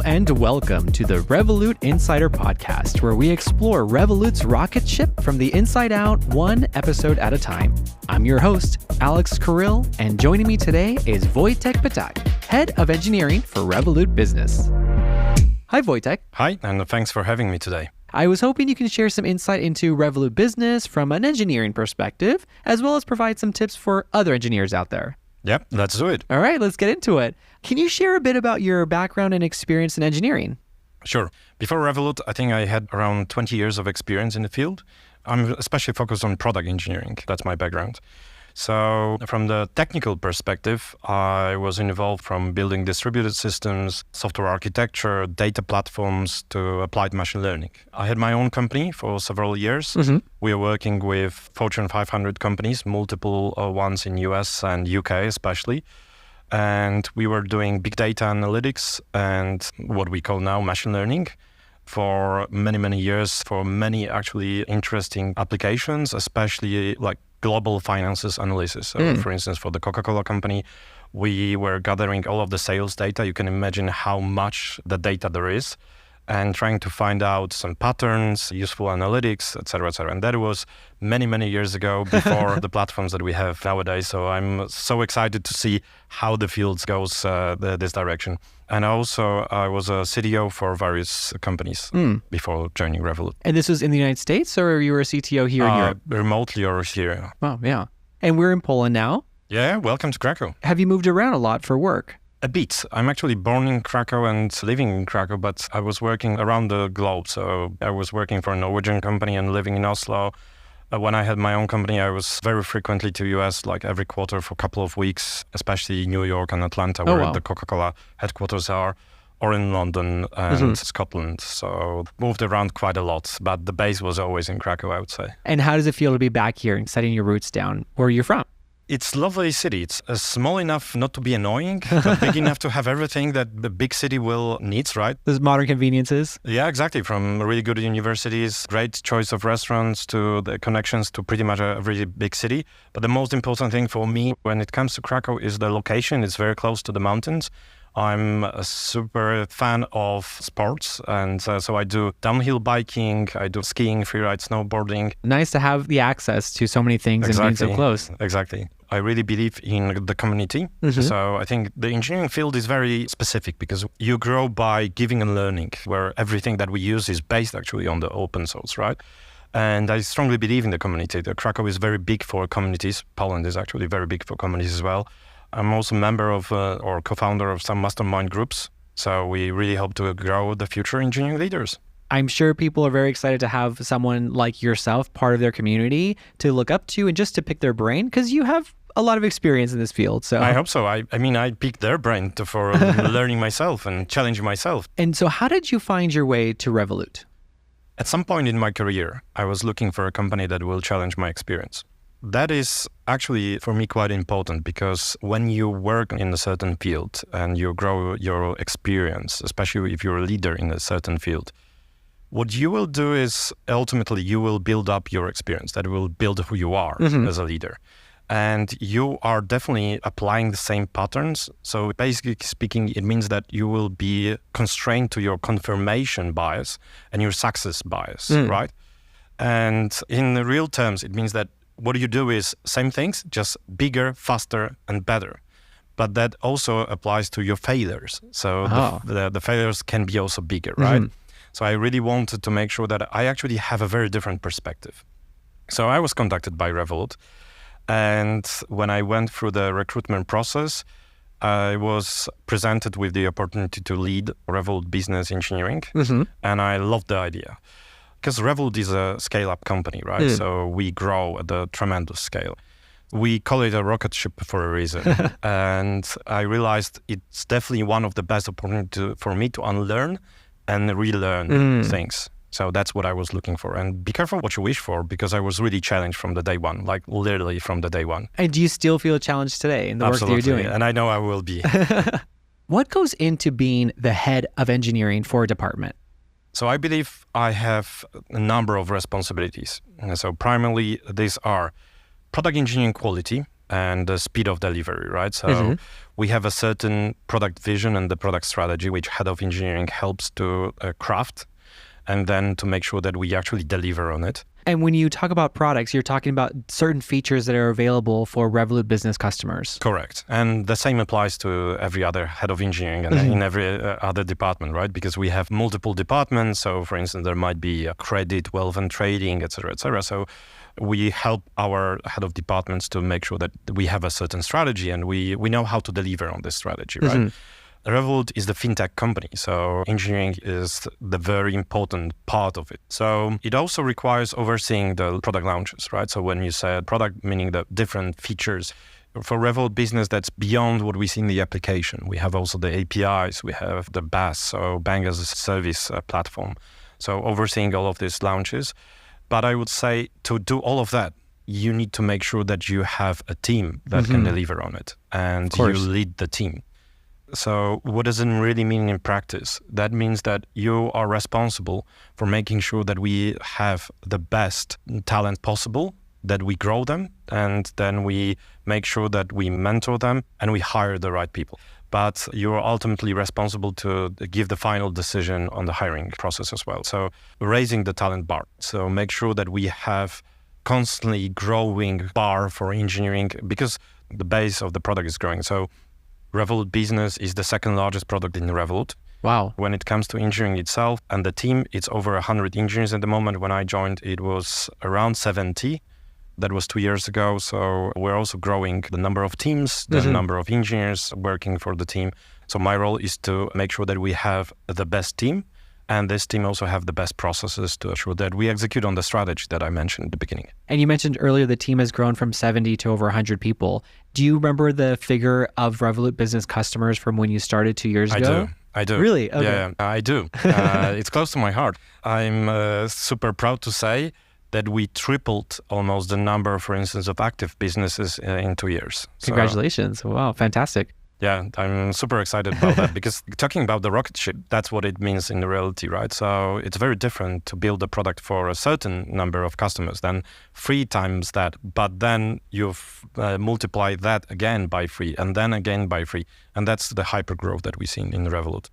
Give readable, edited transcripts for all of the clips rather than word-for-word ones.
and welcome to the Revolut Insider Podcast, where we explore Revolut's rocket ship from the inside out, one episode at a time. I'm your host, Alex Kirill, and joining me today is Wojtek Patak, Head of Engineering for Revolut Business. Hi, Wojtek. Hi, and thanks for having me today. I was hoping you can share some insight into Revolut Business from an engineering perspective, as well as provide some tips for other engineers out there. Yep, let's do it. All right, let's get into it. Can you share a bit about your background and experience in engineering? Sure. Before Revolut, I think I had around 20 years of experience in the field. I'm especially focused on product engineering. That's my background. So from the technical perspective, I was involved from building distributed systems, software architecture, data platforms to applied machine learning. I had my own company for several years. We are working with Fortune 500 companies, multiple ones in US and UK especially. And we were doing big data analytics and what we call now machine learning for many, many years, for many actually interesting applications, especially like global finances analysis. So for instance, for the Coca-Cola company, we were gathering all of the sales data. You can imagine how much the data there is and trying to find out some patterns, useful analytics, et cetera, et cetera. And that was many, many years ago before the platforms that we have nowadays. So I'm so excited to see how the field goes this direction. And also, I was a CTO for various companies before joining Revolut. And this was in the United States, or you were a CTO here in Europe? Remotely or here. Oh, yeah. And we're in Poland now. Yeah, welcome to Krakow. Have you moved around a lot for work? A bit. I'm actually born in Krakow and living in Krakow, but I was working around the globe. So I was working for a Norwegian company and living in Oslo. When I had my own company, I was very frequently to US, like every quarter for a couple of weeks, especially New York and Atlanta, where the Coca-Cola headquarters are, or in London and Scotland. So moved around quite a lot, but the base was always in Krakow, I would say. And how does it feel to be back here and setting your roots down? Where are you from? It's a lovely city. It's small enough not to be annoying, but big enough to have everything that the big city needs, right? Those modern conveniences? Yeah, exactly. From really good universities, great choice of restaurants, to the connections to pretty much every big city. But the most important thing for me when it comes to Krakow is the location. It's very close to the mountains. I'm a super fan of sports, and so I do downhill biking, I do skiing, freeride, snowboarding. Nice to have the access to so many things and being so close. Exactly. I really believe in the community. So I think the engineering field is very specific because you grow by giving and learning, where everything that we use is based actually on the open source, right? And I strongly believe in the community. The Krakow is very big for communities. Poland is actually very big for communities as well. I'm also a member of or co-founder of some mastermind groups. So we really hope to grow the future engineering leaders. I'm sure people are very excited to have someone like yourself part of their community to look up to and just to pick their brain, because you have a lot of experience in this field. So I hope so. I mean, I picked their brain for learning myself and challenging myself. And so how did you find your way to Revolut? At some point in my career, I was looking for a company that will challenge my experience. That is actually, for me, quite important because when you work in a certain field and you grow your experience, especially if you're a leader in a certain field, what you will do is ultimately you will build up your experience. That will build who you are as a leader. And you are definitely applying the same patterns. So basically speaking, it means that you will be constrained to your confirmation bias and your success bias, right? And in the real terms, it means that what you do is same things, just bigger, faster, and better. But that also applies to your failures. So the failures can be also bigger, right? So I really wanted to make sure that I actually have a very different perspective. So I was contacted by Revolut. And when I went through the recruitment process, I was presented with the opportunity to lead Revolut Business Engineering. And I loved the idea. Because Revolut is a scale-up company, right? So we grow at a tremendous scale. We call it a rocket ship for a reason. And I realized it's definitely one of the best opportunities for me to unlearn and relearn things. So that's what I was looking for. And be careful what you wish for, because I was really challenged from the day one, like literally from the day one. And do you still feel challenged today in the work that you're doing? And I know I will be. What goes into being the head of engineering for a department? So I believe I have a number of responsibilities. So primarily these are product engineering quality, and the speed of delivery, right? So we have a certain product vision and the product strategy, which head of engineering helps to craft, and then to make sure that we actually deliver on it. And when you talk about products, you're talking about certain features that are available for Revolut business customers. Correct. And the same applies to every other head of engineering and in every other department, right? Because we have multiple departments. So for instance, there might be a credit, wealth and trading, et cetera, et cetera. So we help our head of departments to make sure that we have a certain strategy and we know how to deliver on this strategy, right? Revolut is the fintech company, so engineering is the very important part of it. So it also requires overseeing the product launches, right? So when you said product, meaning the different features, for Revolut business, that's beyond what we see in the application. We have also the APIs, we have the BaaS, so Bank as a Service platform. So overseeing all of these launches. But I would say to do all of that, you need to make sure that you have a team that can deliver on it and you lead the team. So what does it really mean in practice? That means that you are responsible for making sure that we have the best talent possible, that we grow them, and then we make sure that we mentor them and we hire the right people. But you're ultimately responsible to give the final decision on the hiring process as well. So raising the talent bar. So make sure that we have constantly growing bar for engineering because the base of the product is growing. So Revolut Business is the second largest product in Revolut. Wow. When it comes to engineering itself and the team, it's over 100 engineers at the moment. When I joined, it was around 70. That was 2 years ago. So we're also growing the number of teams, the number of engineers working for the team. So my role is to make sure that we have the best team. And this team also have the best processes to ensure that we execute on the strategy that I mentioned at the beginning. And you mentioned earlier the team has grown from 70 to over 100 people. Do you remember the figure of Revolut business customers from when you started 2 years ago? I do. Really? Okay. Yeah, I do. It's close to my heart. I'm super proud to say that we tripled almost the number, for instance, of active businesses in 2 years. Congratulations. Wow, fantastic. Yeah, I'm super excited about that because talking about the rocket ship, that's what it means in reality, right? So it's very different to build a product for a certain number of customers than 3 times that, but then you've multiplied that again by 3 and then again by 3. And that's the hyper growth that we see in Revolut.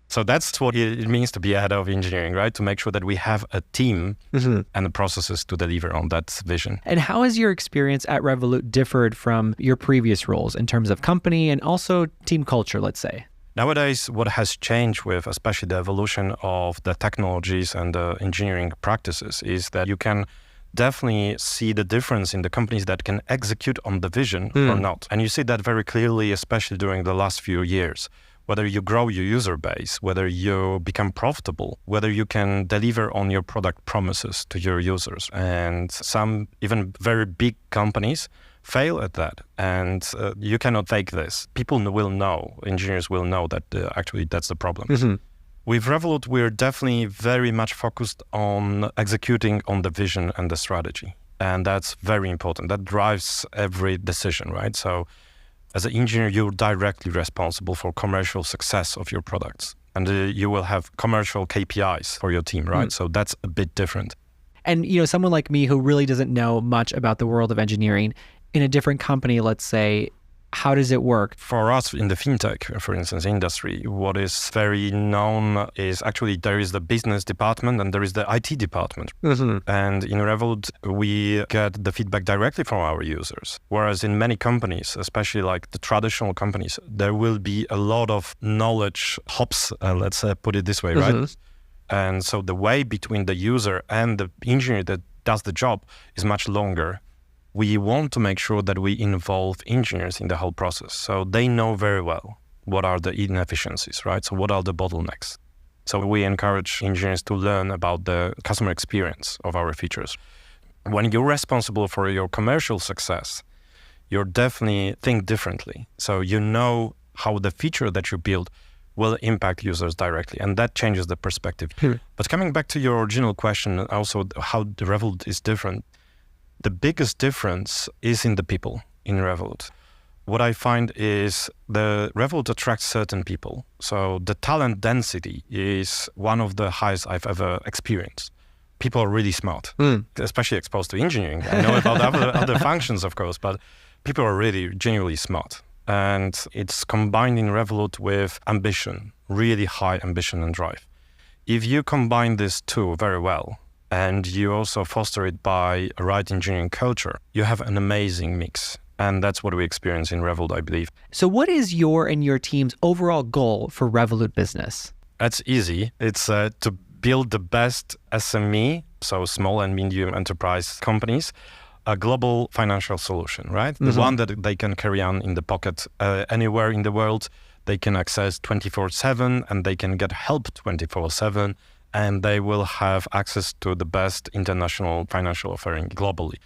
So that's what it means to be a head of engineering, right? To make sure that we have a team and the processes to deliver on that vision. And how has your experience at Revolut differed from your previous roles in terms of company and also team culture, let's say? Nowadays, what has changed with especially the evolution of the technologies and the engineering practices is that you can definitely see the difference in the companies that can execute on the vision or not. And you see that very clearly, especially during the last few years. Whether you grow your user base, whether you become profitable, whether you can deliver on your product promises to your users. And some even very big companies fail at that. And you cannot fake this. People will know, engineers will know that actually that's the problem. With Revolut, we're definitely very much focused on executing on the vision and the strategy. And that's very important. That drives every decision, right? So as an engineer, you're directly responsible for commercial success of your products. And you will have commercial KPIs for your team, right? So that's a bit different. And, you know, someone like me who really doesn't know much about the world of engineering, in a different company, let's say, how does it work? For us in the fintech, for instance, industry, what is very known is actually there is the business department and there is the IT department. And in Revolut, we get the feedback directly from our users. Whereas in many companies, especially like the traditional companies, there will be a lot of knowledge hops, let's put it this way, right? And so the way between the user and the engineer that does the job is much longer. We want to make sure that we involve engineers in the whole process. So they know very well what are the inefficiencies, right? So what are the bottlenecks? So we encourage engineers to learn about the customer experience of our features. When you're responsible for your commercial success, you're definitely think differently. So you know how the feature that you build will impact users directly, and that changes the perspective. But coming back to your original question, also how the Revolut is different, the biggest difference is in the people in Revolut. What I find is the Revolut attracts certain people. So the talent density is one of the highest I've ever experienced. People are really smart, especially exposed to engineering. I know about other functions, of course, but people are really genuinely smart. And it's combining Revolut with ambition, really high ambition and drive. If you combine these two very well, and you also foster it by a right engineering culture, you have an amazing mix. And that's what we experience in Revolut, I believe. So what is your and your team's overall goal for Revolut Business? That's easy. It's to build the best SME, so small and medium enterprise companies, a global financial solution, right? The one that they can carry on in the pocket anywhere in the world. They can access 24/7 and they can get help 24/7, and they will have access to the best international financial offering globally.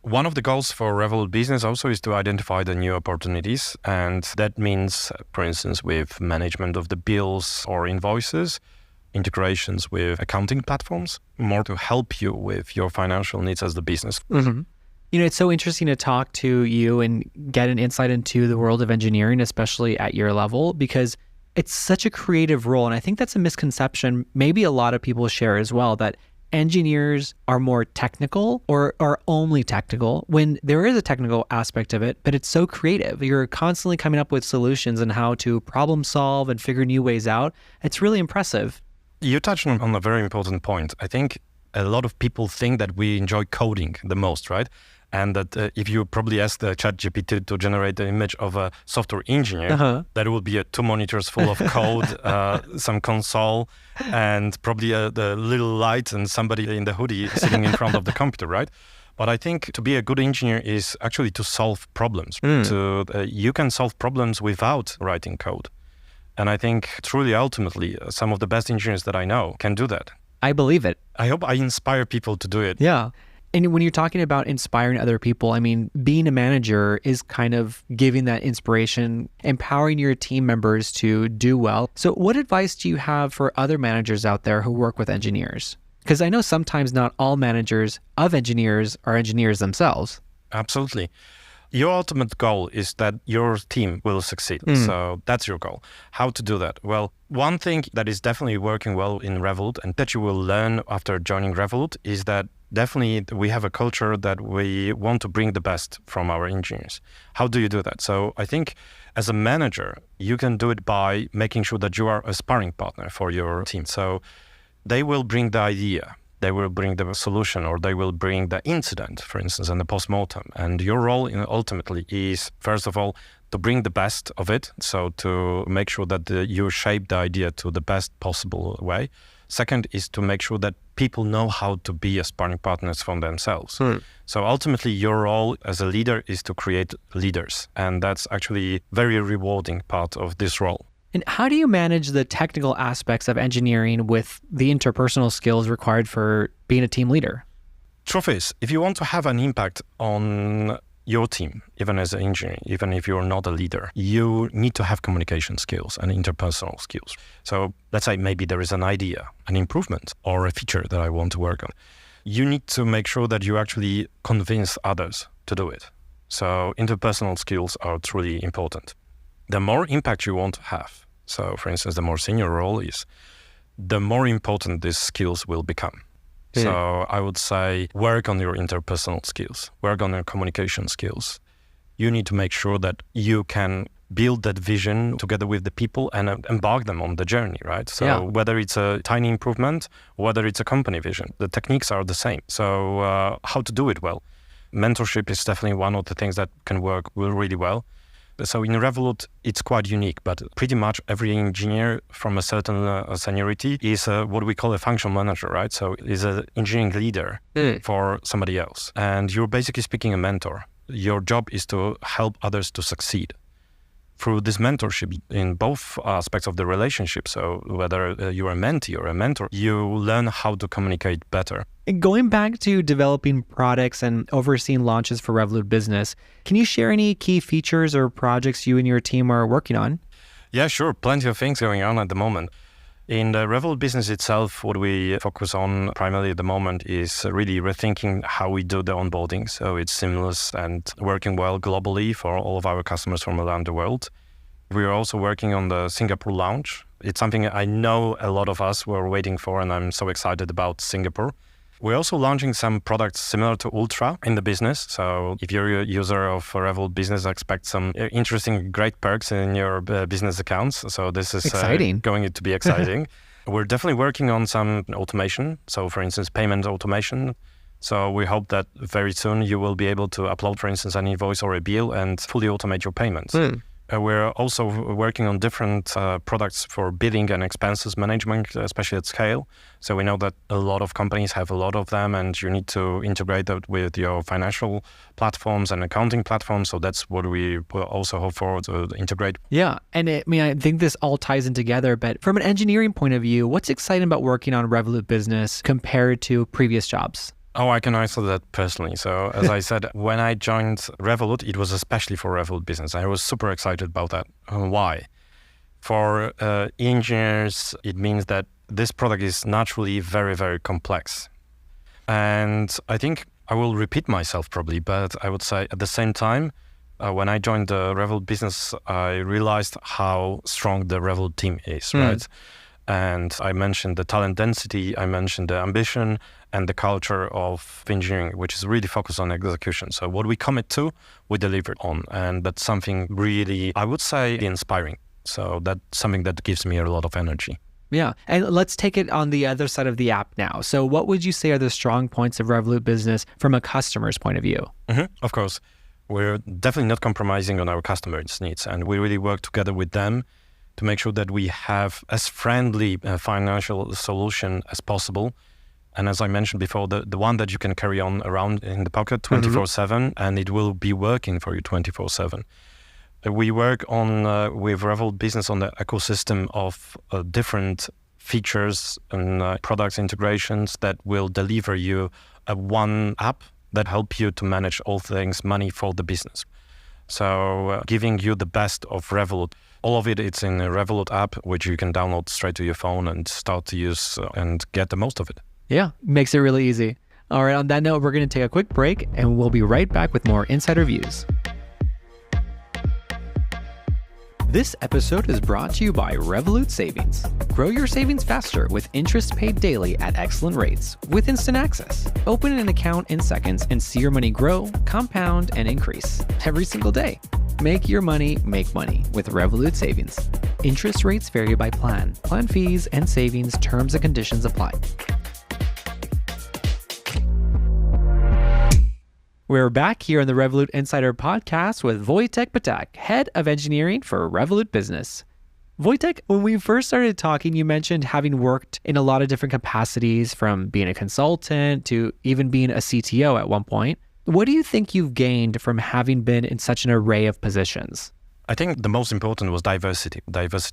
One of the goals for Revolut Business also is to identify the new opportunities, and that means, for instance, with management of the bills or invoices, integrations with accounting platforms, more to help you with your financial needs as the business. You know, it's so interesting to talk to you and get an insight into the world of engineering, especially at your level, because it's such a creative role. And I think that's a misconception maybe a lot of people share as well, that engineers are more technical or are only technical, when there is a technical aspect of it, but it's so creative. You're constantly coming up with solutions and how to problem solve and figure new ways out. It's really impressive. You touched on a very important point. I think a lot of people think that we enjoy coding the most, right? And that if you probably ask the ChatGPT to generate the image of a software engineer, that will be 2 monitors full of code, some console, and probably the little light and somebody in the hoodie sitting in front of the computer, right? But I think to be a good engineer is actually to solve problems. You can solve problems without writing code. And I think truly, ultimately, some of the best engineers that I know can do that. I believe it. I hope I inspire people to do it. Yeah. And when you're talking about inspiring other people, I mean, being a manager is kind of giving that inspiration, empowering your team members to do well. So what advice do you have for other managers out there who work with engineers? Because I know sometimes not all managers of engineers are engineers themselves. Absolutely. Your ultimate goal is that your team will succeed. So that's your goal. How to do that? Well, one thing that is definitely working well in Revolut and that you will learn after joining Revolut is that definitely we have a culture that we want to bring the best from our engineers. How do you do that? So I think as a manager, you can do it by making sure that you are a sparring partner for your team. So they will bring the idea. They will bring the solution, or they will bring the incident, for instance, and the postmortem. And your role ultimately is, first of all, to bring the best of it. So to make sure that you shape the idea to the best possible way. Second is to make sure that people know how to be a sparring partners for themselves. So ultimately, your role as a leader is to create leaders. And that's actually very rewarding part of this role. And how do you manage the technical aspects of engineering with the interpersonal skills required for being a team leader? Truth is, if you want to have an impact on your team, even as an engineer, even if you're not a leader, you need to have communication skills and interpersonal skills. So let's say maybe there is an idea, an improvement, or a feature that I want to work on. You need to make sure that you actually convince others to do it. So interpersonal skills are truly important. The more impact you want to have, so for instance, the more senior role is, the more important these skills will become. So I would say work on your interpersonal skills, work on your communication skills. You need to make sure that you can build that vision together with the people and embark them on the journey, right? So whether it's a tiny improvement, whether it's a company vision, the techniques are the same. So how to do it well. Mentorship is definitely one of the things that can work really well. So in Revolut, it's quite unique, but pretty much every engineer from a certain seniority is what we call a functional manager, right? So is an engineering leader for somebody else. And you're basically speaking a mentor. Your job is to help others to succeed. Through this mentorship in both aspects of the relationship, so whether you're a mentee or a mentor, you learn how to communicate better. Going back to developing products and overseeing launches for Revolut Business, can you share any key features or projects you and your team are working on? Yeah, sure. Plenty of things going on at the moment. In the Revolut Business itself, what we focus on primarily at the moment is really rethinking how we do the onboarding. So it's seamless and working well globally for all of our customers from around the world. We are also working on the Singapore launch. It's something I know a lot of us were waiting for, and I'm so excited about Singapore. We're also launching some products similar to Ultra in the business. So if you're a user of Revolut Business, expect some interesting, great perks in your business accounts. So this is going to be exciting. We're definitely working on some automation. So for instance, payment automation. So we hope that very soon you will be able to upload, for instance, an invoice or a bill and fully automate your payments. We're also working on different products for billing and expenses management, especially at scale. So we know that a lot of companies have a lot of them, and you need to integrate that with your financial platforms and accounting platforms. So that's what we also hope for to integrate. Yeah. And I think this all ties in together, but from an engineering point of view, what's exciting about working on Revolut Business compared to previous jobs? Oh, I can answer that personally. So as I said, when I joined Revolut, it was especially for Revolut Business. I was super excited about that. Why? For engineers, it means that this product is naturally very, very complex. And I think I will repeat myself probably, but I would say at the same time, when I joined the Revolut Business, I realized how strong the Revolut team is, right? And I mentioned the talent density, I mentioned the ambition and the culture of engineering, which is really focused on execution. So what we commit to, we deliver on. And that's something really, I would say, inspiring. So that's something that gives me a lot of energy. Yeah. And let's take it on the other side of the app now. So what would you say are the strong points of Revolut Business from a customer's point of view? Of course. We're definitely not compromising on our customers' needs. And we really work together with them to make sure that we have as friendly financial solution as possible. And as I mentioned before, the one that you can carry on around in the pocket 24/7, and it will be working for you 24/7. We work on with Revolut Business on the ecosystem of different features and products integrations that will deliver you one app that help you to manage all things money for the business. So giving you the best of Revolut. All of it's in a Revolut app, which you can download straight to your phone and start to use and get the most of it. Yeah, makes it really easy. All right, on that note, we're going to take a quick break and we'll be right back with more Insider Views. This episode is brought to you by Revolut Savings. Grow your savings faster with interest paid daily at excellent rates with instant access. Open an account in seconds and see your money grow, compound, and increase every single day. Make your money make money with Revolut Savings. Interest rates vary by plan. Plan fees and savings terms and conditions apply. We're back here on the Revolut Insider Podcast with Wojtek Patak, Head of Engineering for Revolut Business. Wojtek, when we first started talking, you mentioned having worked in a lot of different capacities, from being a consultant to even being a CTO at one point. What do you think you've gained from having been in such an array of positions? I think the most important was diversity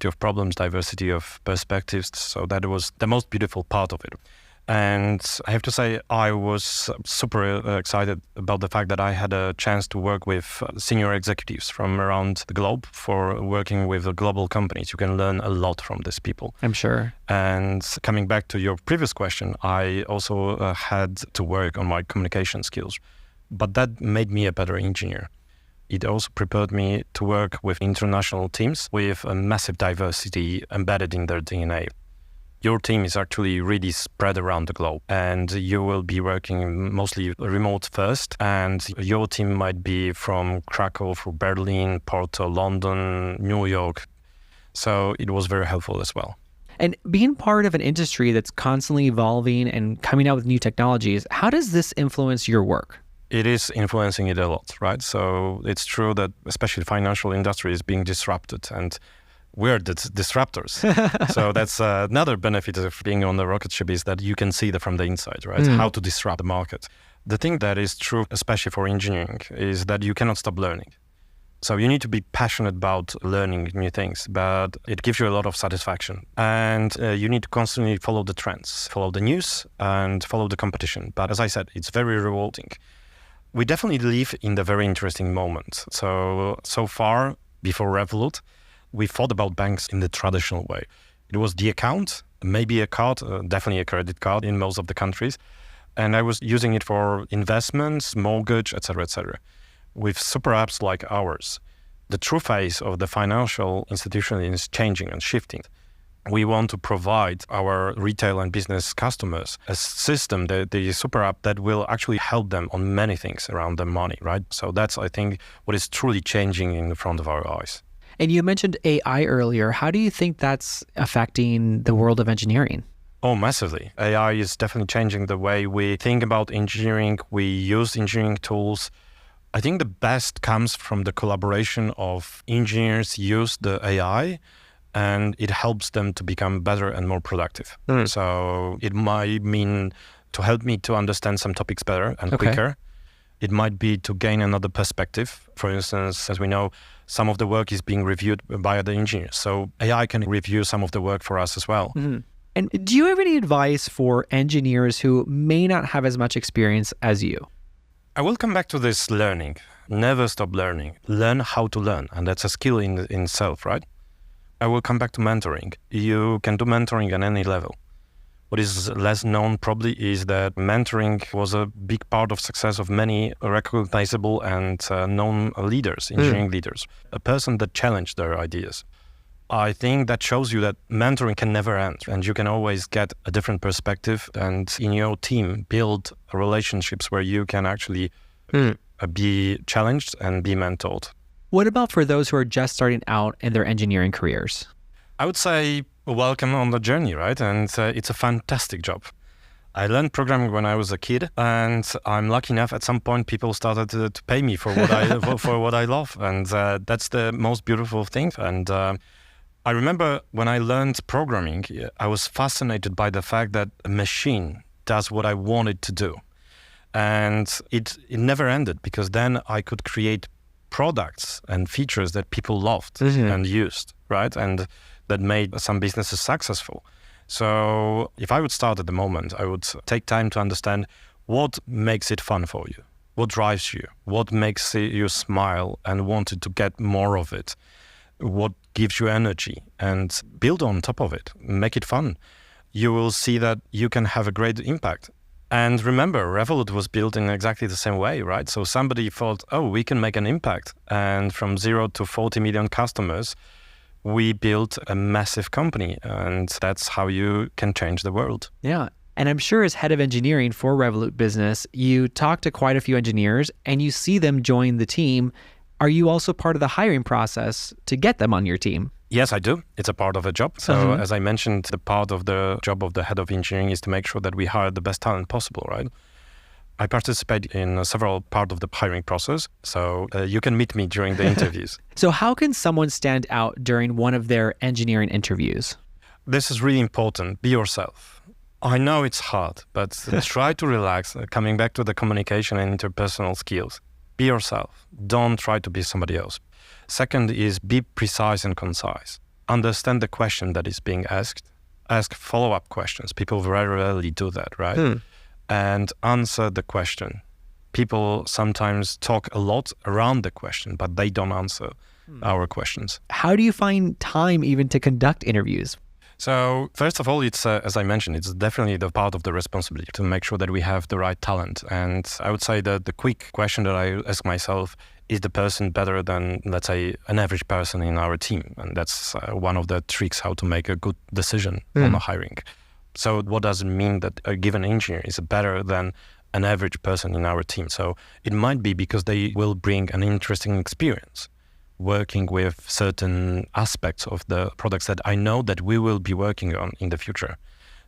of problems, diversity of perspectives. So that was the most beautiful part of it. And I have to say, I was super excited about the fact that I had a chance to work with senior executives from around the globe for working with global companies. You can learn a lot from these people. I'm sure. And coming back to your previous question, I also had to work on my communication skills. But that made me a better engineer. It also prepared me to work with international teams with a massive diversity embedded in their DNA. Your team is actually really spread around the globe, and you will be working mostly remote first, and your team might be from Krakow, from Berlin, Porto, London, New York. So it was very helpful as well. And being part of an industry that's constantly evolving and coming out with new technologies, how does this influence your work? It is influencing it a lot, right? So it's true that especially the financial industry is being disrupted, and we're the disruptors. So that's another benefit of being on the rocket ship, is that you can see that from the inside, right? How to disrupt the market. The thing that is true, especially for engineering, is that you cannot stop learning. So you need to be passionate about learning new things, but it gives you a lot of satisfaction. And you need to constantly follow the trends, follow the news, and follow the competition. But as I said, it's very rewarding. We definitely live in the very interesting moment. So far, before Revolut, we thought about banks in the traditional way. It was the account, maybe a card, definitely a credit card in most of the countries. And I was using it for investments, mortgage, etc., etc. With super apps like ours, the true face of the financial institution is changing and shifting. We want to provide our retail and business customers a system, the super app that will actually help them on many things around their money, right? So that's, I think, what is truly changing in front of our eyes. And you mentioned AI earlier. How do you think that's affecting the world of engineering? Oh, massively. AI is definitely changing the way we think about engineering. We use engineering tools. I think the best comes from the collaboration of engineers use the AI, and it helps them to become better and more productive. So it might mean to help me to understand some topics better and quicker. It might be to gain another perspective. For instance, as we know, some of the work is being reviewed by the engineers. So AI can review some of the work for us as well. And do you have any advice for engineers who may not have as much experience as you? I will come back to this learning. Never stop learning. Learn how to learn. And that's a skill in itself, right? I will come back to mentoring. You can do mentoring at any level. What is less known probably is that mentoring was a big part of success of many recognizable and known leaders, engineering leaders, a person that challenged their ideas. I think that shows you that mentoring can never end, and you can always get a different perspective and in your team build relationships where you can actually be challenged and be mentored. What about for those who are just starting out in their engineering careers? I would say welcome on the journey, right? And it's a fantastic job. I learned programming when I was a kid, and I'm lucky enough at some point people started to pay me for what I for what I love, and that's the most beautiful thing. And I remember when I learned programming, I was fascinated by the fact that a machine does what I wanted to do, and it never ended because then I could create products and features that people loved and used, right? And that made some businesses successful. So if I would start at the moment, I would take time to understand what makes it fun for you, what drives you, what makes you smile and wanted to get more of it, what gives you energy, and build on top of it, make it fun. You will see that you can have a great impact. And remember, Revolut was built in exactly the same way, right? So somebody thought, oh, we can make an impact. And from 0 to 40 million customers, we built a massive company. And that's how you can change the world. Yeah. And I'm sure as head of engineering for Revolut Business, you talk to quite a few engineers and you see them join the team. Are you also part of the hiring process to get them on your team? Yes, I do. It's a part of a job. So as I mentioned, the part of the job of the head of engineering is to make sure that we hire the best talent possible, right? I participate in several parts of the hiring process, so you can meet me during the interviews. So how can someone stand out during one of their engineering interviews? This is really important. Be yourself. I know it's hard, but try to relax, coming back to the communication and interpersonal skills. Be yourself. Don't try to be somebody else. Second is be precise and concise. Understand the question that is being asked. Ask follow-up questions. People very rarely do that, right? And answer the question. People sometimes talk a lot around the question, but they don't answer our questions. How do you find time even to conduct interviews? So first of all, it's as I mentioned, it's definitely the part of the responsibility to make sure that we have the right talent. And I would say that the quick question that I ask myself, is the person better than, let's say, an average person in our team? And that's one of the tricks how to make a good decision on the hiring. So what does it mean that a given engineer is better than an average person in our team? So it might be because they will bring an interesting experience working with certain aspects of the products that I know that we will be working on in the future.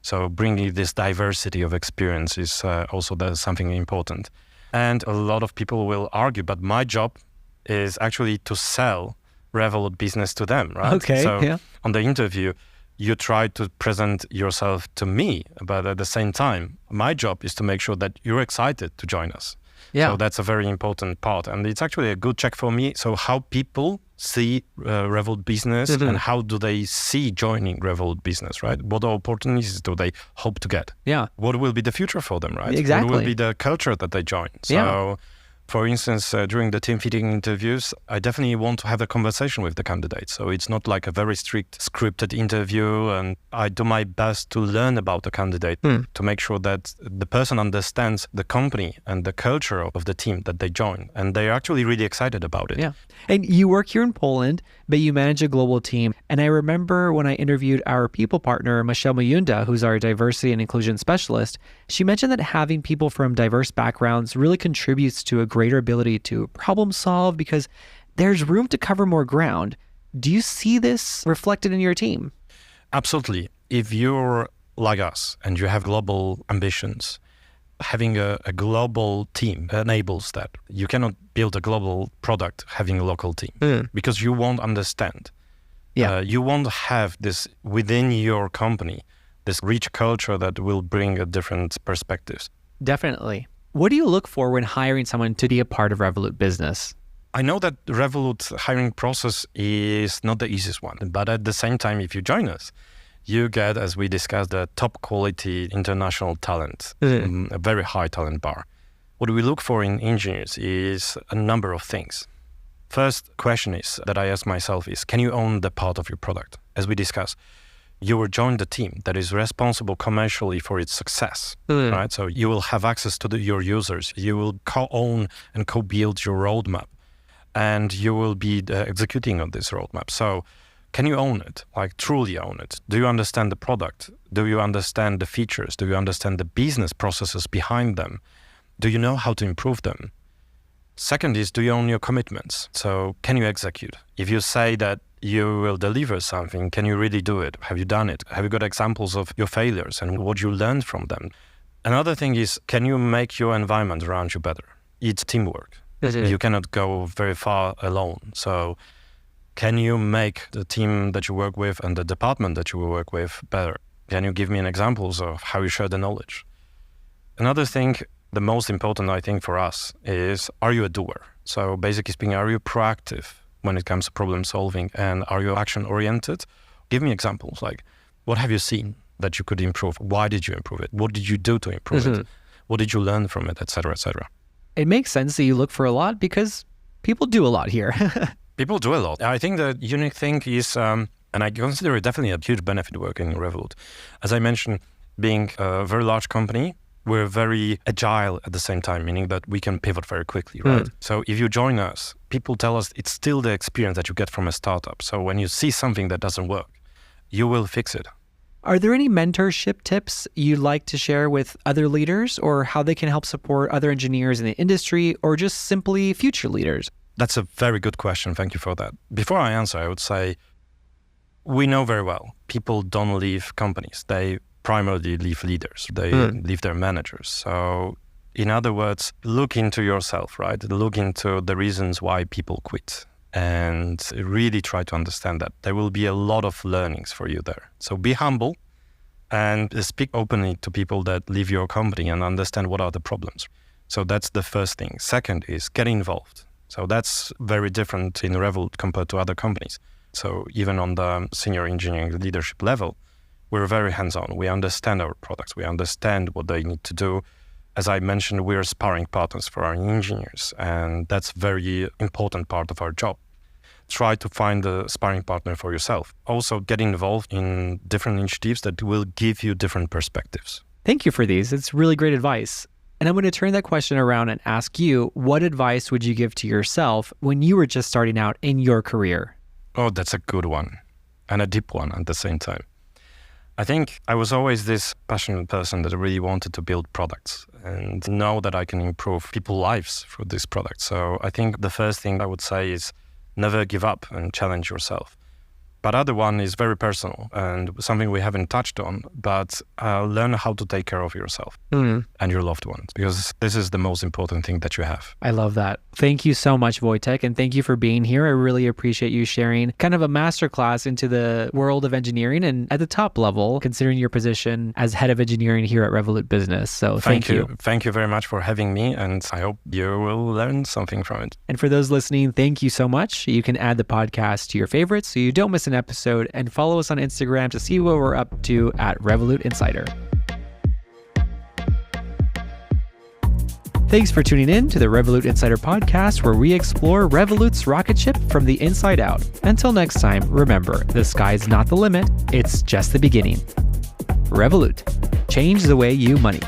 So bringing this diversity of experience is also something important. And a lot of people will argue, but my job is actually to sell Revolut Business to them, right? Okay, so on the interview, you try to present yourself to me, but at the same time, my job is to make sure that you're excited to join us. Yeah. So that's a very important part. And it's actually a good check for me. So how people see Revolut Business and how do they see joining Revolut Business, right? What opportunities do they hope to get? Yeah. What will be the future for them, right? Exactly. What will be the culture that they join? So For instance, during the team fitting interviews, I definitely want to have a conversation with the candidate. So it's not like a very strict scripted interview, and I do my best to learn about the candidate to make sure that the person understands the company and the culture of the team that they join, and they're actually really excited about it. Yeah. And you work here in Poland, but you manage a global team. And I remember when I interviewed our people partner, Michelle Mayunda, who's our diversity and inclusion specialist, she mentioned that having people from diverse backgrounds really contributes to a greater ability to problem solve because there's room to cover more ground. Do you see this reflected in your team? Absolutely. If you're like us and you have global ambitions, having a global team enables that. You cannot build a global product having a local team because you won't understand. You won't have this within your company, this rich culture that will bring a different perspectives. Definitely. What do you look for when hiring someone to be a part of Revolut Business? I know that Revolut hiring process is not the easiest one, but at the same time, if you join us, you get, as we discussed, the top quality international talent, a very high talent bar. What we look for in engineers is a number of things. First question is that I ask myself is, can you own the part of your product? As we discussed, you will join the team that is responsible commercially for its success, right? So you will have access to your users. You will co-own and co-build your roadmap, and you will be executing on this roadmap. So can you own it, like truly own it? Do you understand the product? Do you understand the features? Do you understand the business processes behind them? Do you know how to improve them? Second is, do you own your commitments? So can you execute? If you say that you will deliver something, can you really do it? Have you done it? Have you got examples of your failures and what you learned from them? Another thing is, can you make your environment around you better? It's teamwork. You cannot go very far alone. So can you make the team that you work with and the department that you work with better? Can you give me an examples of how you share the knowledge? Another thing, the most important, I think, for us is, are you a doer? So basically speaking, are you proactive when it comes to problem solving, and are you action oriented? Give me examples, like what have you seen that you could improve? Why did you improve it? What did you do to improve it? What did you learn from it, et cetera, et cetera? It makes sense that you look for a lot because people do a lot here. People do a lot. I think the unique thing is, and I consider it definitely a huge benefit working in Revolut. As I mentioned, being a very large company, we're very agile at the same time, meaning that we can pivot very quickly, right? So if you join us, people tell us it's still the experience that you get from a startup. So when you see something that doesn't work, you will fix it. Are there any mentorship tips you'd like to share with other leaders, or how they can help support other engineers in the industry, or just simply future leaders? That's a very good question. Thank you for that. Before I answer, I would say we know very well people don't leave companies. They primarily leave leaders. They leave their managers. So in other words, look into yourself, right? Look into the reasons why people quit and really try to understand that. There will be a lot of learnings for you there. So be humble and speak openly to people that leave your company and understand what are the problems. So that's the first thing. Second is get involved. So that's very different in Revolut compared to other companies. So even on the senior engineering leadership level, we're very hands-on. We understand our products. We understand what they need to do. As I mentioned, we're sparring partners for our engineers, and that's a very important part of our job. Try to find a sparring partner for yourself. Also, get involved in different initiatives that will give you different perspectives. Thank you for these. It's really great advice. And I'm going to turn that question around and ask you, what advice would you give to yourself when you were just starting out in your career? Oh, that's a good one, and a deep one at the same time. I think I was always this passionate person that really wanted to build products and know that I can improve people's lives through this product. So I think the first thing I would say is never give up and challenge yourself. But other one is very personal and something we haven't touched on, but learn how to take care of yourself and your loved ones, because this is the most important thing that you have. I love that. Thank you so much, Wojtek, and thank you for being here. I really appreciate you sharing kind of a masterclass into the world of engineering and at the top level, considering your position as head of engineering here at Revolut Business. So thank you. Thank you very much for having me, and I hope you will learn something from it. And for those listening, thank you so much. You can add the podcast to your favorites so you don't miss an episode, and follow us on Instagram to see what we're up to at Revolut Insider. Thanks for tuning in to the Revolut Insider Podcast, where we explore Revolut's rocket ship from the inside out. Until next time, remember, the sky's not the limit, it's just the beginning. Revolut. Change the way you money.